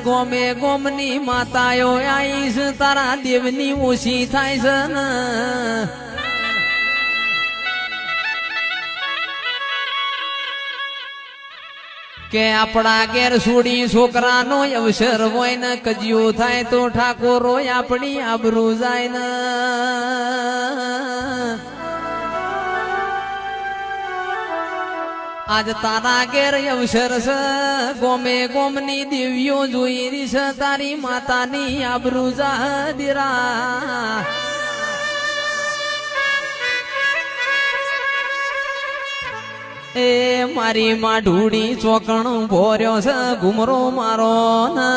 ગોમે ગોમની માતાઓ આઈશ તારા દેવની ઓછી થાય છે ને કે આપણા ઘેર છોડી છોકરાનો અવસર હોય ને કજિયો થાય તો ઠાકોરો આપણી આબરૂ જાય ને આજ તારા ઘેર અવસર છે ગોમે ગોમની દેવીઓ જોઈ રહી છે તારી માતાની આબરૂ જાદીરા એ મારી માં ઢૂડી ચોકણ ભોર્યો છે ઘુમરો મારો ને